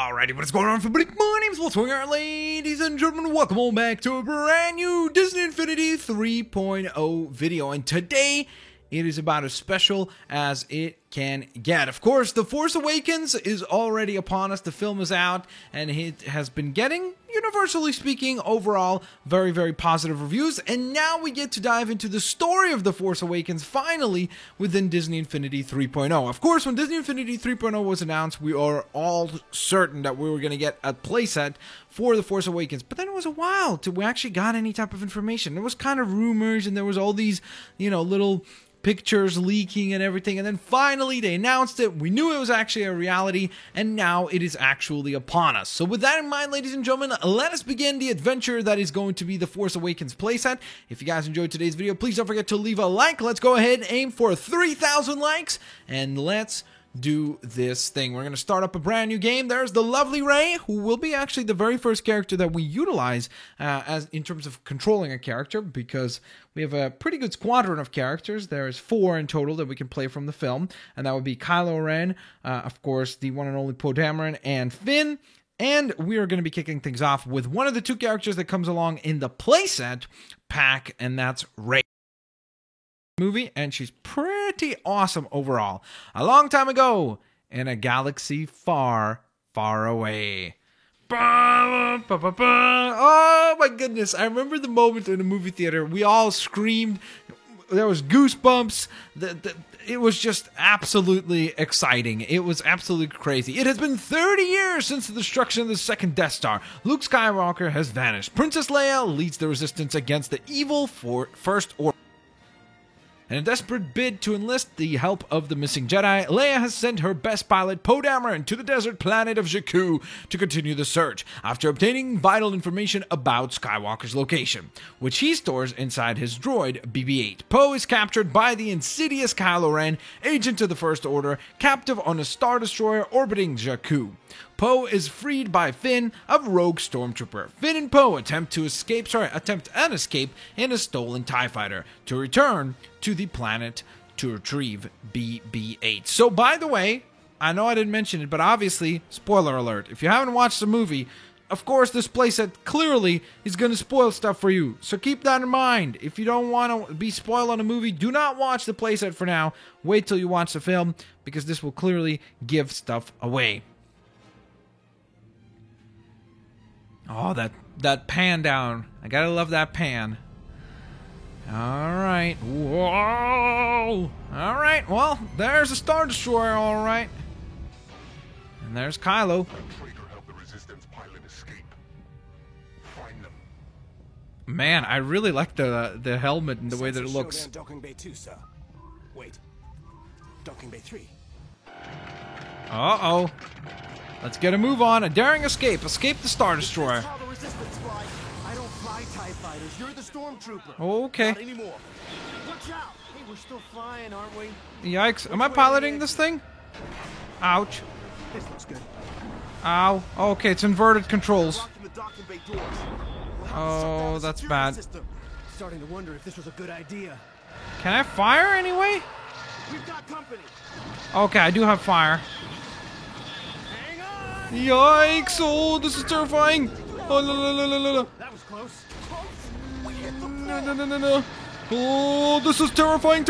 Alrighty, what is going on, everybody? My name is Wolfswinger, ladies and gentlemen. Welcome on back to a brand new Disney Infinity 3.0 video. And today, it is about as special as it can get. Of course, The Force Awakens is already upon us. The film is out, and it has been getting, universally speaking, overall, very, very positive reviews. And now we get to dive into the story of The Force Awakens, finally, within Disney Infinity 3.0. Of course, when Disney Infinity 3.0 was announced, we are all certain that we were going to get a playset for The Force Awakens. But then it was a while till we actually got any type of information. There was kind of rumors, and there was all these, little pictures leaking and everything, and then finally they announced it. We knew it was actually a reality, and now it is actually upon us. So with that in mind, ladies and gentlemen, let us begin the adventure that is going to be the Force Awakens playset. If you guys enjoyed today's video, please don't forget to leave a like. Let's go ahead and aim for 3,000 likes, and let's do this thing. We're going to start up a brand new game. There's the lovely Rey, who will be actually the very first character that we utilize as in terms of controlling a character, because we have a pretty good squadron of characters. There's 4 in total that we can play from the film, and that would be Kylo Ren, of course, the one and only Poe Dameron, and Finn. And we are going to be kicking things off with one of the 2 characters that comes along in the playset pack, and that's Rey movie, and she's pretty awesome overall. A long time ago, in a galaxy far, far away. Oh my goodness, I remember the moment in the movie theater. We all screamed. There was goosebumps. It was just absolutely exciting. It was absolutely crazy. It has been 30 years since the destruction of the second Death Star. Luke Skywalker has vanished. Princess Leia leads the resistance against the evil First Order. In a desperate bid to enlist the help of the missing Jedi, Leia has sent her best pilot, Poe Dameron, to the desert planet of Jakku to continue the search, after obtaining vital information about Skywalker's location, which he stores inside his droid, BB-8. Poe is captured by the insidious Kylo Ren, agent of the First Order, captive on a Star Destroyer orbiting Jakku. Poe is freed by Finn, a rogue stormtrooper. Finn and Poe attempt an escape in a stolen TIE fighter to return to the planet to retrieve BB-8. So, by the way, I know I didn't mention it, but obviously, spoiler alert. If you haven't watched the movie, of course, this playset clearly is going to spoil stuff for you. So keep that in mind. If you don't want to be spoiled on a movie, do not watch the playset for now. Wait till you watch the film, because this will clearly give stuff away. Oh, that pan down. I gotta love that pan. Alright. Whoa! Alright, well, there's a Star Destroyer, alright. And there's Kylo. Man, I really like the helmet and the way that it looks. Wait. Docking Bay 3. Uh-oh. Let's get a move on. A daring escape. Escape the Star Destroyer. I don't fly TIE fighters. You're the stormtrooper. Okay. Not anymore. Watch out. Hey, we're still flying, aren't we? Yikes. Am I piloting this thing? Ouch. This looks good. Ow. Okay, it's inverted controls. Oh, that's bad. Starting to wonder if this was a good idea. Can I fire anyway? We've got company. Okay, I do have fire. Yikes! Oh, this is terrifying! Oh, no. That was close. No. Oh, this is terrifying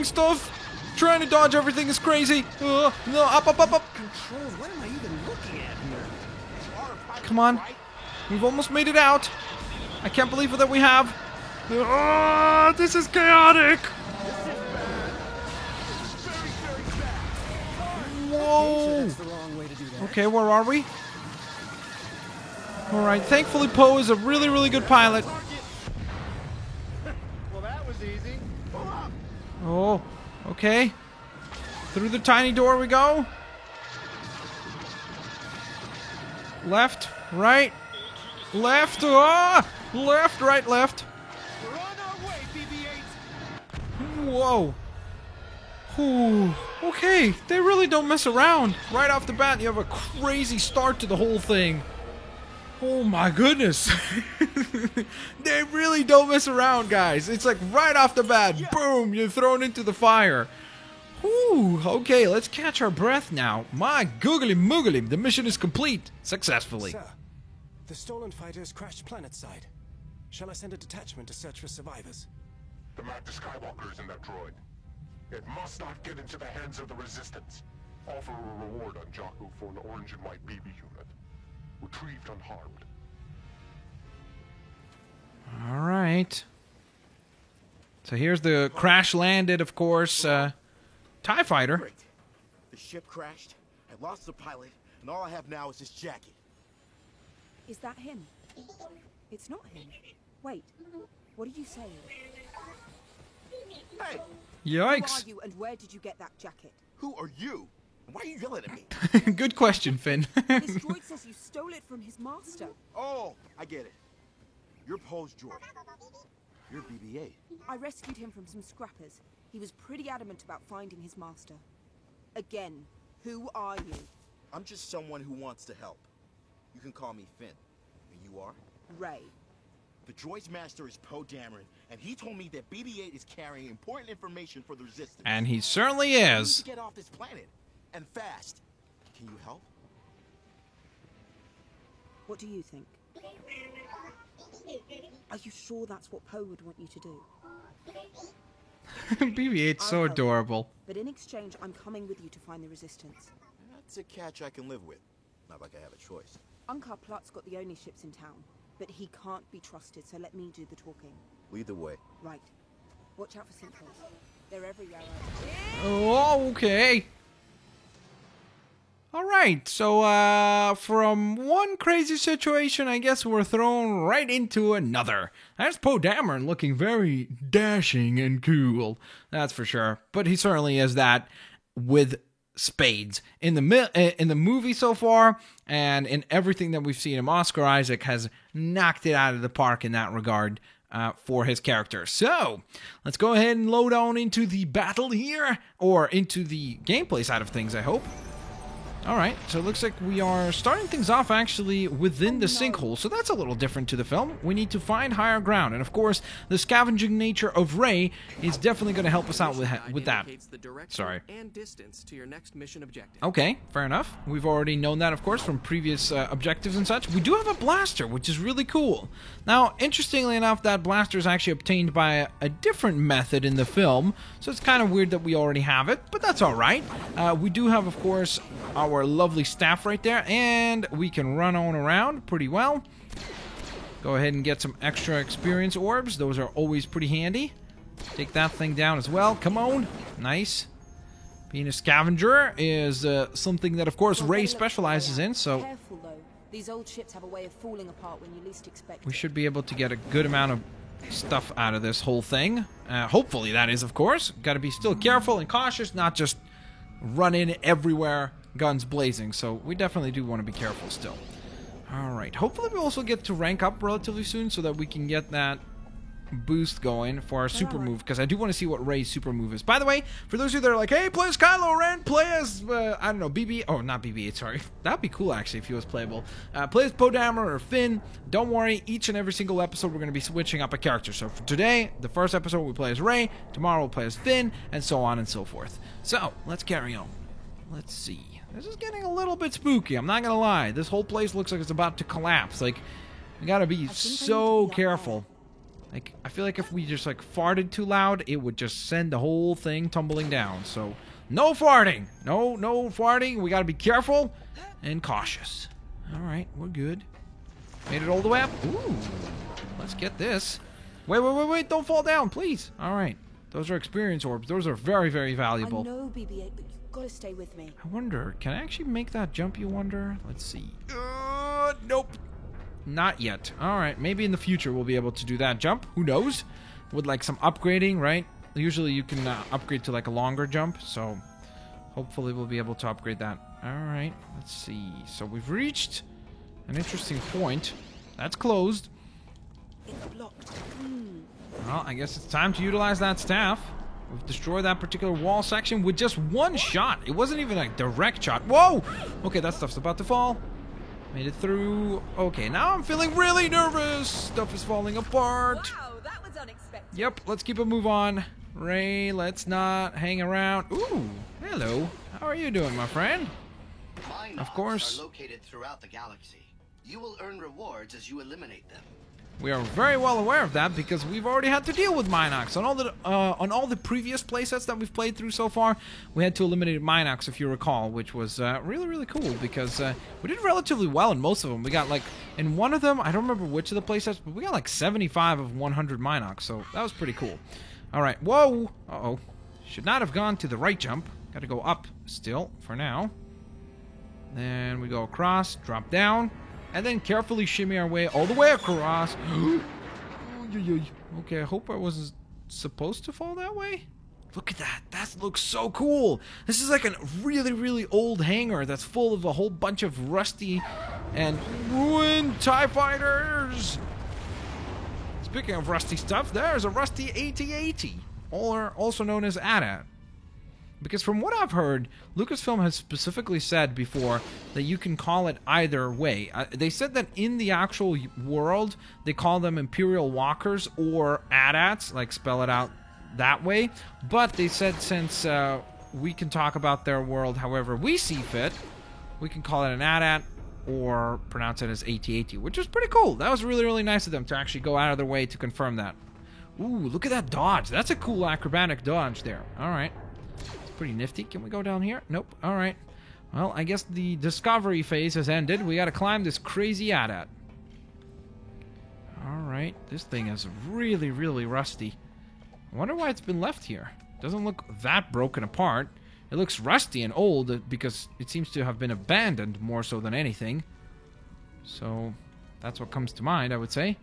stuff! Trying to dodge everything is crazy! No, up! Controls, what am I even looking at here? Come on. We've almost made it out. I can't believe that we have. Oh, this is chaotic! Whoa! Okay, where are we? Alright, thankfully Poe is a really, really good pilot. Well, that was easy. Oh, okay. Through the tiny door we go. Left, right, left, left, right, left. We're on our way, BB-8. Whoa. Ooh, okay, they really don't mess around. Right off the bat, you have a crazy start to the whole thing. Oh my goodness. They really don't mess around, guys. It's like right off the bat, boom, you're thrown into the fire. Whew, okay, let's catch our breath now. My googly moogly, the mission is complete successfully. Sir, the stolen fighters crashed planetside. Shall I send a detachment to search for survivors? The Master Skywalker is in that droid. It must not get into the hands of the Resistance. Offer a reward on Jakku for an orange and white BB unit. Retrieved unharmed. Alright. So here's the crash landed, of course, TIE fighter. Great. The ship crashed. I lost the pilot, and all I have now is this jacket. Is that him? It's not him. Wait, what are you saying? Hey, Who are Yikes. you and where did you get that jacket? who are you? And why are you yelling at me? Good question, Finn. This droid says you stole it from his master. Oh, I get it. You're Poe's droid. You're BB-8. I rescued him from some scrappers. He was pretty adamant about finding his master. Again, who are you? I'm just someone who wants to help. You can call me Finn. And you are? Ray. The droid's master is Poe Dameron, and he told me that BB-8 is carrying important information for the Resistance. And he certainly We need is. to get off this planet, and fast. Can you help? What do you think? Are you sure that's what Poe would want you to do? BB-8's so I'll help. adorable. But in exchange, I'm coming with you to find the Resistance. That's a catch I can live with. Not like I have a choice. Unkar Plutt's got the only ships in town, but he can't be trusted, so let me do the talking. Lead the way. Right. Watch out for sinkholes. They're everywhere. Oh, okay. Alright, so from one crazy situation, I guess we're thrown right into another. That's Poe Dameron looking very dashing and cool, that's for sure. But he certainly is that with spades. In the movie so far, and in everything that we've seen him, Oscar Isaac has knocked it out of the park in that regard. For his character. So, let's go ahead and load on into the battle here, or into the gameplay side of things, I hope. Alright, so it looks like we are starting things off actually within the sinkhole, so that's a little different to the film. We need to find higher ground, and of course, the scavenging nature of Rey is definitely going to help us out with that. The direction Sorry. and distance to your next mission objective. Okay, fair enough. We've already known that, of course, from previous objectives and such. We do have a blaster, which is really cool. Now, interestingly enough, that blaster is actually obtained by a different method in the film, so it's kind of weird that we already have it, but that's alright. We do have, of course, our lovely staff right there, and we can run on around pretty well. Go ahead and get some extra experience orbs. Those are always pretty handy. Take that thing down as well. Come on. Nice. Being a scavenger is something that, of course, Well, Rey they look specializes way out. in, so Careful, though. These old ships have a way of falling apart when you least expect we it. should be able to get a good amount of stuff out of this whole thing. Hopefully, that is, of course. Got to be still careful and cautious, not just run in everywhere, guns blazing. So we definitely do want to be careful still. Alright, hopefully we also get to rank up relatively soon so that we can get that boost going for our super move, because I do want to see what Rey's super move is. By the way, for those of you that are like, hey, play as Kylo Ren, play as, I don't know, BB, oh, not BB-8, sorry. That'd be cool, actually, if he was playable. Play as Poe Dameron or Finn. Don't worry, each and every single episode we're going to be switching up a character. So for today, the first episode we play as Rey, tomorrow we'll play as Finn, and so on and so forth. So, let's carry on. Let's see. This is getting a little bit spooky, I'm not going to lie. This whole place looks like it's about to collapse. Like, we got to be so careful. Like, I feel like if we just, like, farted too loud, it would just send the whole thing tumbling down. So, no farting. No farting. We gotta be careful and cautious. Alright, we're good. Made it all the way up. Ooh. Let's get this. Wait. Don't fall down, please. Alright. Those are experience orbs. Those are very, very valuable. I know, BB-8, but you've got to stay with me. I wonder, can I actually make that jump, you wonder? Let's see. Nope. Not yet. Alright, maybe in the future we'll be able to do that jump. Who knows? With like some upgrading, right? Usually you can upgrade to like a longer jump, so hopefully we'll be able to upgrade that. Alright, let's see. So we've reached an interesting point. That's closed. It's blocked. Well, I guess it's time to utilize that staff. We've destroyed that particular wall section with just one shot. It wasn't even a direct shot. Whoa! Okay, that stuff's about to fall. Made it through. Okay, now I'm feeling really nervous. Stuff is falling apart. Wow, that was unexpected. Yep, let's keep a move on. Ray, let's not hang around. Ooh, hello. How are you doing, my friend? Of course. Are located throughout the galaxy. You will earn rewards as you eliminate them. We are very well aware of that because we've already had to deal with Minox. On all the previous playsets that we've played through so far, we had to eliminate Minox, if you recall, which was really, really cool because we did relatively well in most of them. We got, like, in one of them, I don't remember which of the playsets, but we got like 75 of 100 Minox, so that was pretty cool. Alright, whoa! Uh-oh. Should not have gone to the right jump. Gotta go up still, for now. Then we go across, drop down. And then carefully shimmy our way all the way across. Okay, I hope I wasn't supposed to fall that way. Look at that. That looks so cool. This is like a really, really old hangar that's full of a whole bunch of rusty and ruined TIE fighters. Speaking of rusty stuff, there's a rusty AT-AT, or also known as AT-AT. Because from what I've heard, Lucasfilm has specifically said before that you can call it either way. They said that in the actual world, they call them Imperial Walkers or AT-ATs, like spell it out that way. But they said since we can talk about their world however we see fit, we can call it an AT-AT or pronounce it as AT-AT, which is pretty cool. That was really, really nice of them to actually go out of their way to confirm that. Ooh, look at that dodge. That's a cool acrobatic dodge there. All right. Pretty nifty. Can we go down here? Nope. Alright. Well, I guess the discovery phase has ended. We gotta climb this crazy AT-AT. Alright. This thing is really, really rusty. I wonder why it's been left here. Doesn't look that broken apart. It looks rusty and old because it seems to have been abandoned more so than anything. So, that's what comes to mind, I would say.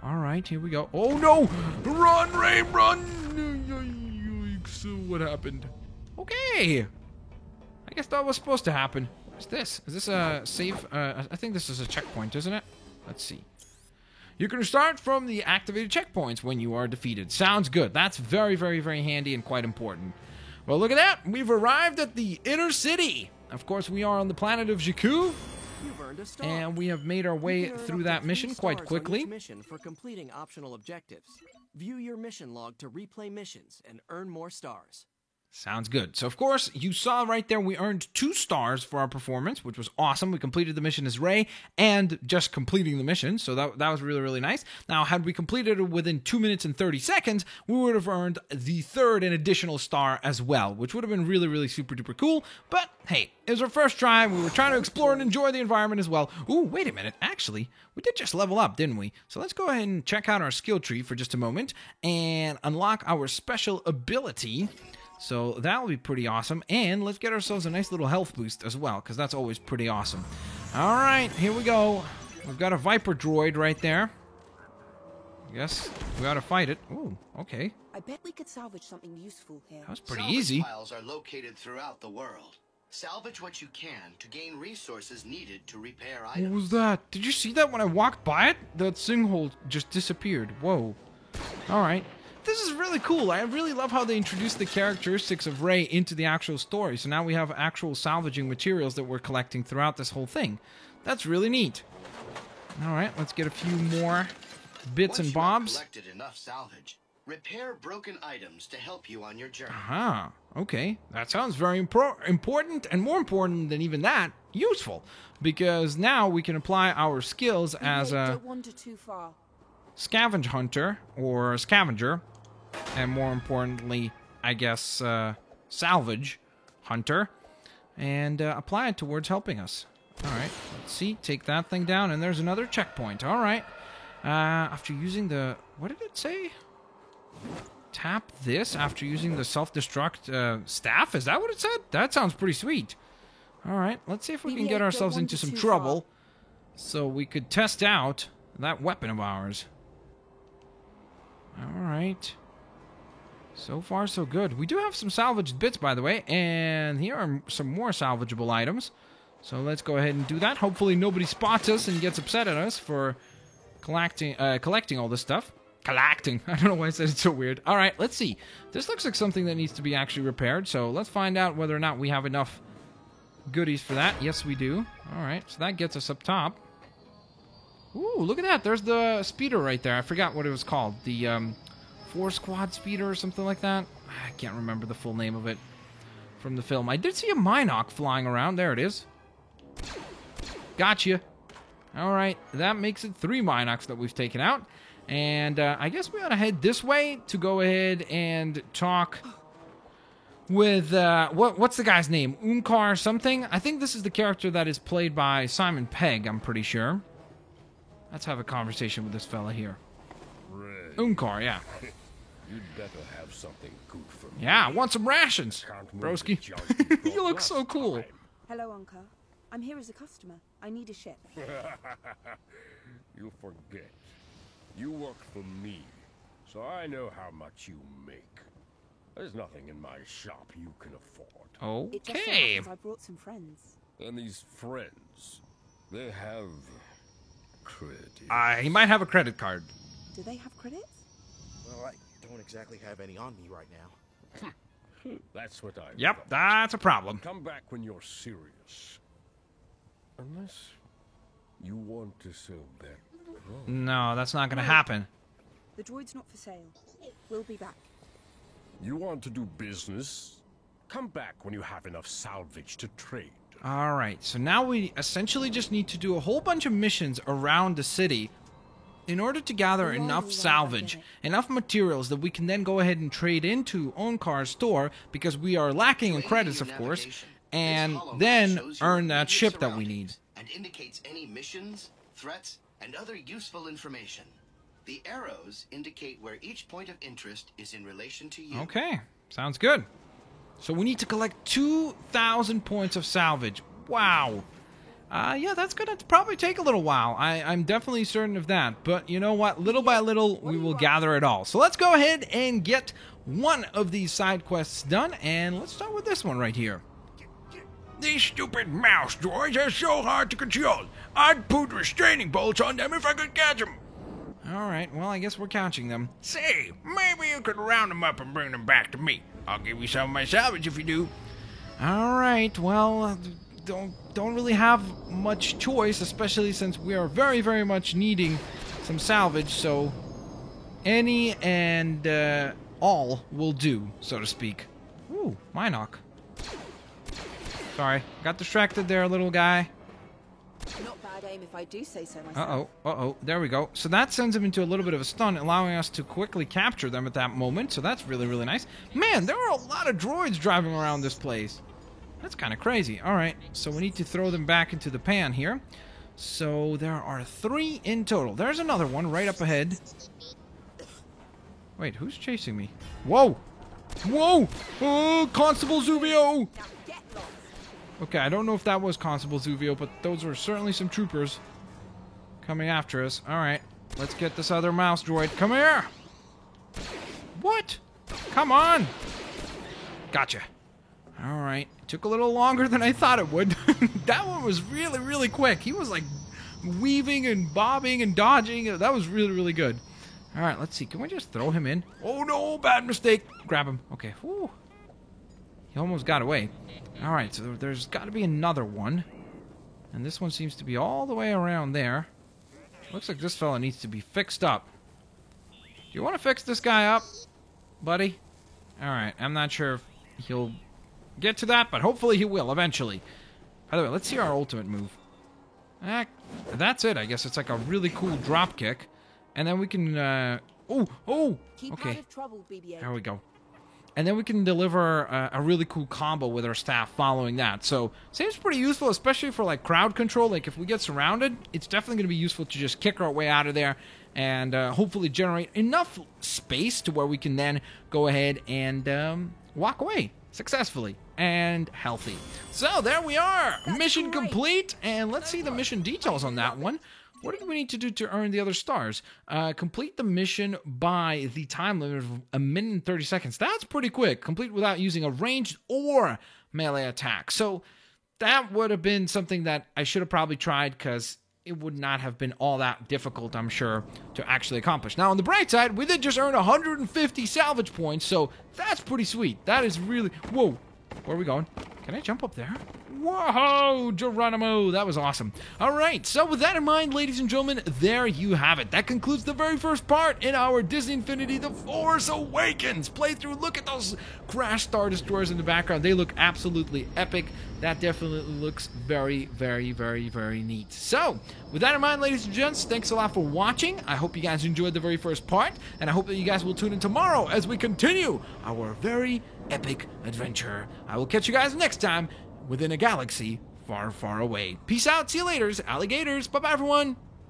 Alright, here we go. Oh no! Run, Ray, run! So what happened? Okay. I guess that was supposed to happen. What's this? Is this a save? I think this is a checkpoint, isn't it? Let's see. You can start from the activated checkpoints when you are defeated. Sounds good. That's very, very, very handy and quite important. Well, look at that. We've arrived at the inner city. Of course, we are on the planet of Jakku. You've earned a star. And we have made our way through that mission quite quickly. Mission for completing optional objectives. View your mission log to replay missions and earn more stars. Sounds good. So, of course, you saw right there we earned 2 stars for our performance, which was awesome. We completed the mission as Ray and just completing the mission, so that was really, really nice. Now, had we completed it within 2 minutes and 30 seconds, we would have earned the 3rd and additional star as well, which would have been really, really super duper cool. But, hey, it was our first try. We were trying to explore and enjoy the environment as well. Ooh, wait a minute. Actually, we did just level up, didn't we? So let's go ahead and check out our skill tree for just a moment and unlock our special ability. So that'll be pretty awesome. And let's get ourselves a nice little health boost as well, because that's always pretty awesome. All right, here we go. We've got a Viper droid right there. I guess we ought to fight it. Ooh, okay. I bet we could salvage something useful here. That was pretty Salvage easy. Piles are located throughout the world. Salvage what you can to gain resources needed to repair items. What was that? Did you see that when I walked by it? That sinkhole just disappeared. Whoa. All right. This is really cool. I really love how they introduced the characteristics of Ray into the actual story. So now we have actual salvaging materials that we're collecting throughout this whole thing. That's really neat. All right, let's get a few more bits and bobs. Once you have collected enough salvage, repair broken items to help you on your journey. Aha, okay. That sounds very important, and more important than even that, useful. Because now we can apply our skills as a Don't wander too far. scavenge hunter, or scavenger, and more importantly, I guess, salvage hunter, and apply it towards helping us. Alright, let's see, take that thing down, and there's another checkpoint. Alright, after using the, what did it say? Tap this after using the self-destruct staff? Is that what it said? That sounds pretty sweet. Alright, let's see if we can get ourselves into some trouble, so we could test out that weapon of ours. Alright. So far, so good. We do have some salvaged bits, by the way, and here are some more salvageable items. So let's go ahead and do that. Hopefully nobody spots us and gets upset at us for collecting all this stuff. Collecting. I don't know why I said it so weird. Alright, let's see. This looks like something that needs to be actually repaired, so let's find out whether or not we have enough goodies for that. Yes, we do. Alright, so that gets us up top. Ooh, look at that. There's the speeder right there. I forgot what it was called. The Force Squad Speeder or something like that. I can't remember the full name of it from the film. I did see a Minoc flying around. There it is. Gotcha. Alright, that makes it 3 Minocs that we've taken out. And I guess we ought to head this way to go ahead and talk with, what's the guy's name? Unkar something? I think this is the character that is played by Simon Pegg, I'm pretty sure. Let's have a conversation with this fella here. Red. Unkar, yeah. You'd better have something good for me. Yeah, I want some rations, Can't move broski. the junk You look last so cool. time. Hello, Unkar. I'm here as a customer. I need a ship. You forget. You work for me, so I know how much you make. There's nothing in my shop you can afford. It just so Okay. happens I brought some friends. And these friends, they have credit. He might have a credit card. Do they have credits? Well, I don't exactly have any on me right now. That's what I Yep, thought. that's a problem. Come back when you're serious. Unless you want to sell that drone. No, that's not going to happen. The droid's not for sale. We'll be back. You want to do business? Come back when you have enough salvage to trade. Alright, so now we essentially just need to do a whole bunch of missions around the city in order to gather Right, enough right, I salvage, get it. enough materials that we can then go ahead and trade into Onkar's store, because we are lacking in To aid credits, your of course, navigation, and this hollow then shows your earn that immediate ship that we need. surroundings and indicates any missions, threats, and other useful information. The arrows indicate where each point of interest is in relation to you. Okay, sounds good. So we need to collect 2,000 points of salvage. Wow. Yeah, that's going to probably take a little while. I'm definitely certain of that. But you know what? Little by little, we will gather it all. So let's go ahead and get one of these side quests done. And let's start with this one right here. These stupid mouse droids are so hard to control. I'd put restraining bolts on them if I could catch them. Alright, well, I guess we're catching them. Say, maybe you could round them up and bring them back to me. I'll give you some of my salvage if you do. Alright, well, don't really have much choice, especially since we are very, very much needing some salvage, so any and all will do, so to speak. Ooh, Minoc. Sorry, got distracted there, little guy. Not bad aim if I do say so myself. Uh-oh, there we go. So that sends them into a little bit of a stun, allowing us to quickly capture them at that moment, so that's really, really nice. Man, there are a lot of droids driving around this place. That's kind of crazy. Alright, so we need to throw them back into the pan here. So there are 3 in total. There's another one right up ahead. Wait, who's chasing me? Whoa! Whoa! Oh, Constable Zuvio! Now get lost. Okay, I don't know if that was Constable Zuvio, but those were certainly some troopers coming after us. Alright, let's get this other mouse droid. Come here! What? Come on! Gotcha. Alright, took a little longer than I thought it would. That one was really, really quick. He was like weaving and bobbing and dodging. That was really, really good. Alright, let's see. Can we just throw him in? Oh no, bad mistake. Grab him. Okay, whew. He almost got away. Alright, so there's got to be another one. And this one seems to be all the way around there. Looks like this fella needs to be fixed up. Do you want to fix this guy up, buddy? Alright, I'm not sure if he'll get to that, but hopefully he will eventually. By the way, let's see our ultimate move. That's it, I guess. It's like a really cool drop kick. And then we can, oh! Keep Okay. out of trouble, BB-8. There we go. And then we can deliver a really cool combo with our staff following that. So, seems pretty useful, especially for, like, crowd control. Like, if we get surrounded, it's definitely going to be useful to just kick our way out of there and hopefully generate enough space to where we can then go ahead and walk away successfully and healthy. So, there we are! Mission complete! And let's see the mission details on that one. What did we need to do to earn the other stars? Complete the mission by the time limit of 1 minute and 30 seconds. That's pretty quick. Complete without using a ranged or melee attack. So that would have been something that I should have probably tried, because it would not have been all that difficult, I'm sure, to actually accomplish. Now, on the bright side, we did just earn 150 salvage points, so that's pretty sweet. That is really... Whoa. Where are we going? Can I jump up there? Whoa, Geronimo, that was awesome. All right, so with that in mind, ladies and gentlemen, there you have it. That concludes the very first part in our Disney Infinity The Force Awakens playthrough. Look at those Crash Star Destroyers in the background. They look absolutely epic. That definitely looks very, very, very, very neat. So, with that in mind, ladies and gents, thanks a lot for watching. I hope you guys enjoyed the very first part, and I hope that you guys will tune in tomorrow as we continue our very epic adventure. I will catch you guys next time within a galaxy far, far away. Peace out. See you later, alligators. Bye-bye, everyone.